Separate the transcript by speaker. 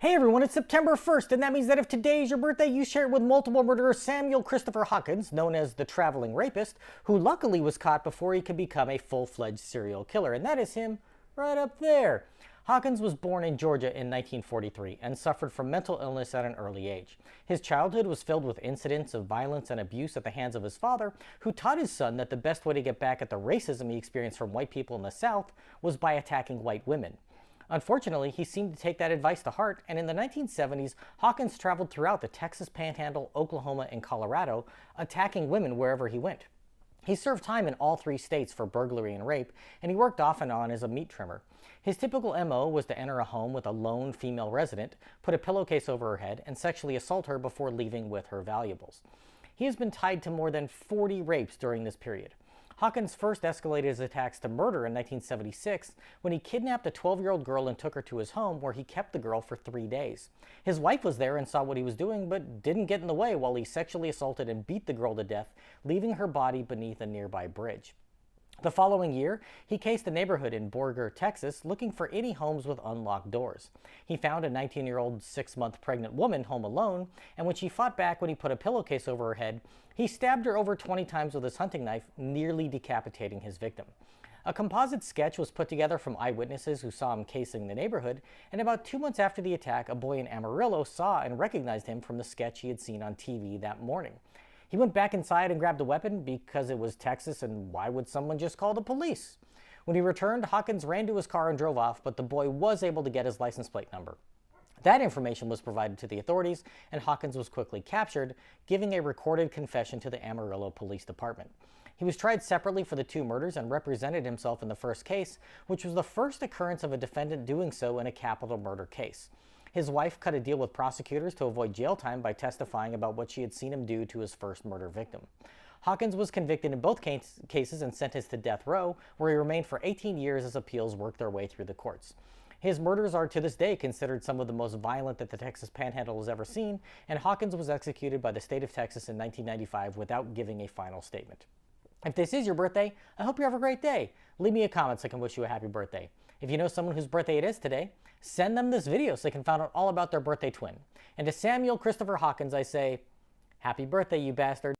Speaker 1: Hey everyone, it's September 1st, and that means that if today is your birthday, you share it with multiple murderer Samuel Christopher Hawkins, known as the Traveling Rapist, who luckily was caught before he could become a full-fledged serial killer, and that is him right up there. Hawkins was born in Georgia in 1943 and suffered from mental illness at an early age. His childhood was filled with incidents of violence and abuse at the hands of his father, who taught his son that the best way to get back at the racism he experienced from white people in the South was by attacking white women. Unfortunately, he seemed to take that advice to heart, and in the 1970s, Hawkins traveled throughout the Texas Panhandle, Oklahoma, and Colorado, attacking women wherever he went. He served time in all three states for burglary and rape, and he worked off and on as a meat trimmer. His typical MO was to enter a home with a lone female resident, put a pillowcase over her head, and sexually assault her before leaving with her valuables. He has been tied to more than 40 rapes during this period. Hawkins first escalated his attacks to murder in 1976 when he kidnapped a 12-year-old girl and took her to his home, where he kept the girl for 3 days. His wife was there and saw what he was doing, but didn't get in the way while he sexually assaulted and beat the girl to death, leaving her body beneath a nearby bridge. The following year, he cased a neighborhood in Borger, Texas, looking for any homes with unlocked doors. He found a 19-year-old 6-month pregnant woman home alone, and when she fought back when he put a pillowcase over her head, he stabbed her over 20 times with his hunting knife, nearly decapitating his victim. A composite sketch was put together from eyewitnesses who saw him casing the neighborhood, and about 2 months after the attack, a boy in Amarillo saw and recognized him from the sketch he had seen on TV that morning. He went back inside and grabbed a weapon because it was Texas, and why would someone just call the police? When he returned, Hawkins ran to his car and drove off, but the boy was able to get his license plate number. That information was provided to the authorities, and Hawkins was quickly captured, giving a recorded confession to the Amarillo Police Department. He was tried separately for the 2 murders and represented himself in the first case, which was the first occurrence of a defendant doing so in a capital murder case. His wife cut a deal with prosecutors to avoid jail time by testifying about what she had seen him do to his first murder victim. Hawkins was convicted in both cases and sentenced to death row, where he remained for 18 years as appeals worked their way through the courts. His murders are to this day considered some of the most violent that the Texas Panhandle has ever seen, and Hawkins was executed by the state of Texas in 1995 without giving a final statement. If this is your birthday, I hope you have a great day. Leave me a comment so I can wish you a happy birthday. If you know someone whose birthday it is today, send them this video so they can find out all about their birthday twin. And to Samuel Christopher Hawkins, I say, happy birthday, you bastard.